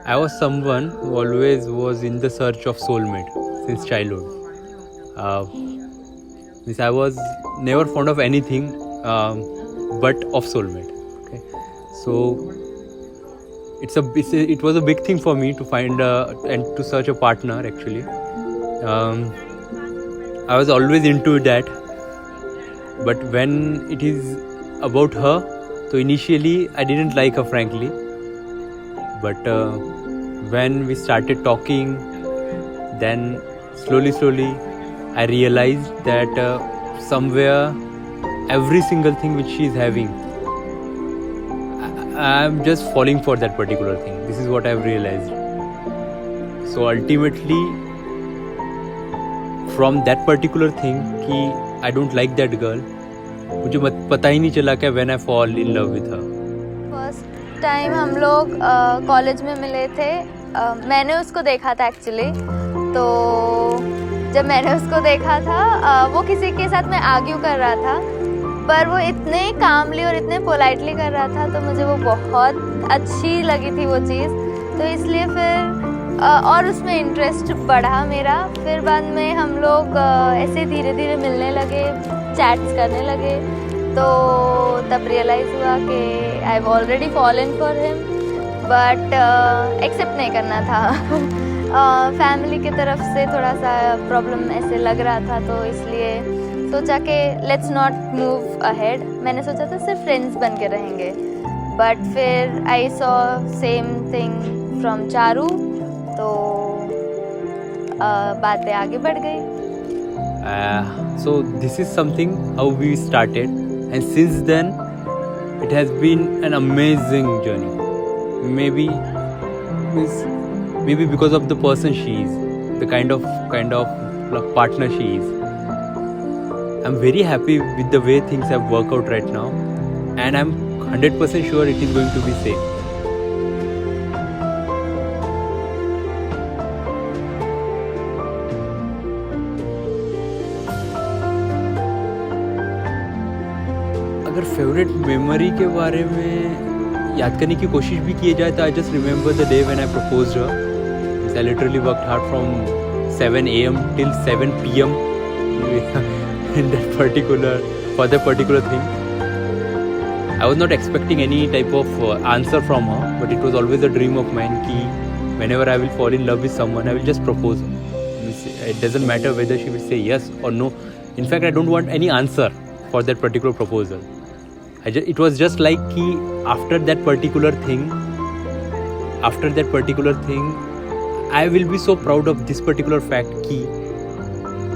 I was someone who always was in the search of soulmate since childhood. Means I was never fond of anything but of soulmate. Okay, so it was a big thing for me to find and to search a partner. Actually, I was always into that, but when it is about her, so initially I didn't like her, frankly. But when we started talking, then slowly I realized that somewhere every single thing which she is having, I'm just falling for that particular thing. This is what I've realized. So ultimately, from that particular thing कि I don't like that girl, मुझे पता ही नहीं चला कि when I fall in love with her. First time हम लोग college में मिले थे. मैंने उसको देखा था एक्चुअली. तो जब मैंने उसको देखा था वो किसी के साथ में आर्ग्यू कर रहा था, पर वो इतने कामली और इतने पोलाइटली कर रहा था, तो मुझे वो बहुत अच्छी लगी थी वो चीज़. तो इसलिए फिर और उसमें इंटरेस्ट बढ़ा मेरा. फिर बाद में हम लोग ऐसे धीरे धीरे मिलने लगे, चैट्स करने लगे. तो तब रियलाइज़ हुआ कि I have already fallen for him, but accept नहीं करना था. फैमिली की तरफ से थोड़ा सा प्रॉब्लम ऐसे लग रहा था, तो इसलिए सोचा कि लेट्स नॉट मूव अहेड. मैंने सोचा था सिर्फ फ्रेंड्स बन के रहेंगे, बट फिर I saw same thing from Charu, तो बातें आगे बढ़ गई. So this is something how we started, and since then it has been an amazing journey. Maybe because of the person she is, the kind of partner she is. I'm very happy with the way things have worked out right now, and I'm 100% sure it is going to be same. अगर favourite memory के बारे में याद करने की कोशिश भी की जाए तो I just remember the day when I proposed her. I literally worked hard from 7 a.m. till 7 p.m. in that particular thing. I was not expecting any type of answer from her, but it was always a dream of mine कि whenever I will fall in love with someone, I will just propose her. It doesn't matter whether she will say yes or no. In fact, I don't want any answer for that particular proposal. It was just like कि after that particular thing, I will be so proud of this particular fact कि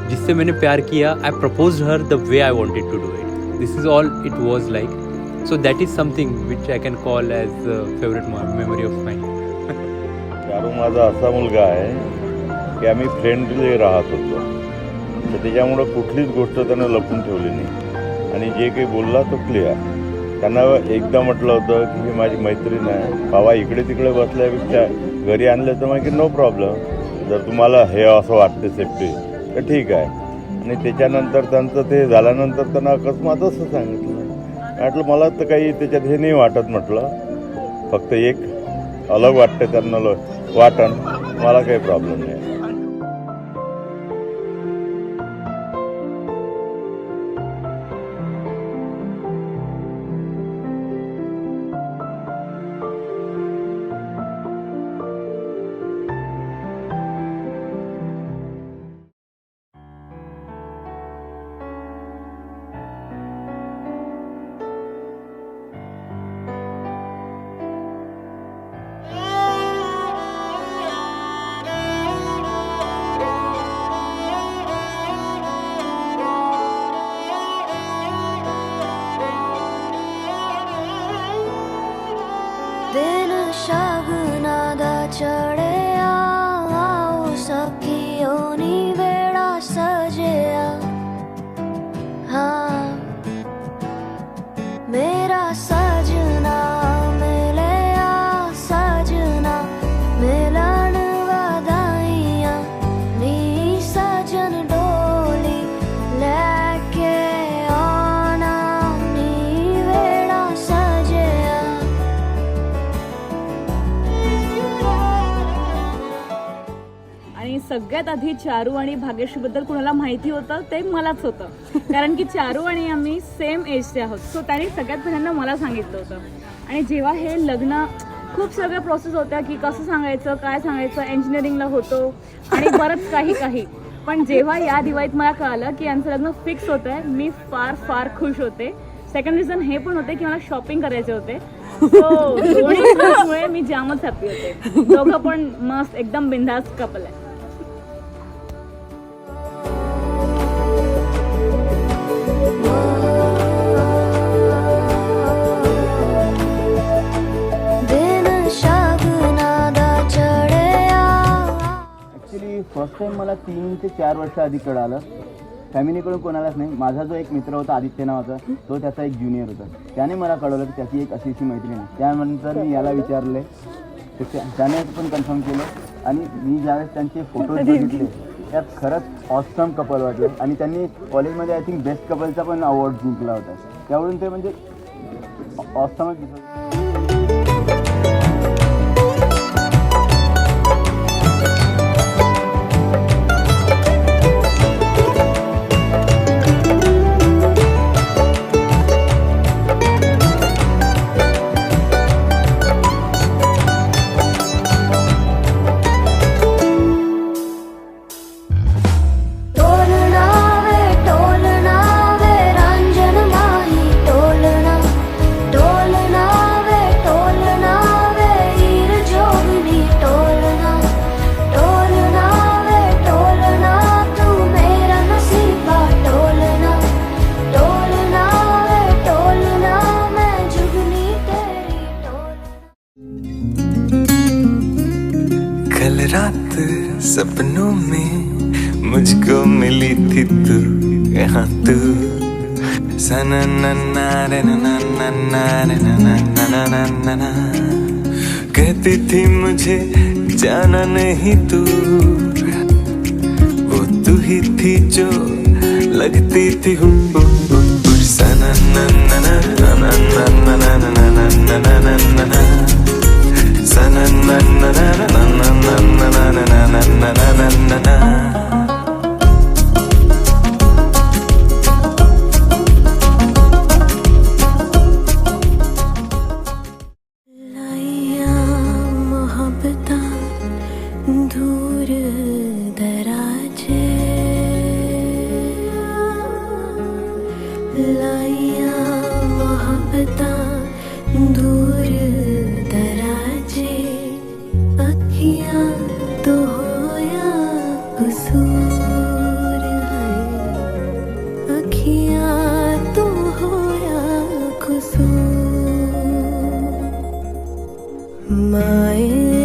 जिससे मैंने प्यार किया, I proposed her the way I wanted to do it. This is all it was like. So that is something which I can call as a favorite memory of mine. Charu माझा असा मुलगा आहे की आम्ही फ्रेंडली राहत होतो, तर त्याच्यामुळं कुठलीच गोष्ट त्यानं लपून ठेवली नाही आणि जे काही बोलला तो क्लिअर. त्यांना एकदा म्हटलं होतं की ही माझी मैत्रीण आहे, बाबा इकडे तिकडे बसल्यापेक्षा घरी आणलं तर मग नो प्रॉब्लेम, जर तुम्हाला हे असं वाटते सेफ्टी तर ठीक आहे. आणि त्याच्यानंतर त्यांचं ते झाल्यानंतर त्यांना अकस्मात असं सांगितलं. म्हटलं मला तर काही त्याच्यात हे नाही वाटत, म्हटलं फक्त एक अलग वाटते त्यांना वाटण, मला काही प्रॉब्लेम नाही. दिन शगुना दा चढ़िया, आओ सखियों नी वेड़ा सजिया. हाँ मेरा सजना मिलिया, सजना मिलन वधाइया नी. सजन डोली लेके आना नी वेड़ा सजिया. सगळ्यात आधी चारू आणि भाग्यश्रीबद्दल कुणाला माहिती होतं ते मलाच होतं, कारण की चारू आणि आम्ही सेम एजचे आहोत. सो त्याने सगळ्यात पहिल्यांदा मला सांगितलं होतं. आणि जेव्हा हे लग्न, खूप सगळ्या प्रोसेस होत्या की कसं सांगायचं, काय सांगायचं, इंजिनिअरिंगला होतो आणि बरंच काही. पण जेव्हा या दिवाळीत मला कळालं की यांचं लग्न फिक्स होतं आहे, मी फार फार खुश होते. सेकंड रिझन हे पण होते की मला शॉपिंग करायचे होते. सो दोन्ही मुळे मी जामच हॅपी होते. दोघं पण मस्त एकदम बिंदास कपल आहे. ॲक्च्युली फर्स्ट टाईम मला 3 ते 4 वर्ष आधी कळालं. फॅमिलीकडून कोणालाच नाही. माझा जो एक मित्र होता आदित्य नावाचा, तो त्याचा एक ज्युनियर होता. त्याने मला कळवलं की त्याची एक अशी मैत्रीण आहे. त्यानंतर मी याला विचारले, त्याने पण कन्फर्म केलं. आणि मी ज्यावेळेस त्यांचे फोटोज बघितले त्यात खरंच ऑसम कपल वाटले. आणि त्यांनी कॉलेजमध्ये आय थिंक बेस्ट कपलचा पण अवॉर्ड जिंकला होता. त्यावरून ते म्हणजे ऑसमच दिसत. रात सपनों में मुझको मिली थी तू, यहाँ तू कहती थी मुझे जाना नहीं तू, वो तू ही थी जो लगती थी दूर दराजे लाइया मोहब्बता दूर दराजे अखियां तो होया कसूर है अखियां तो होया कसूर माए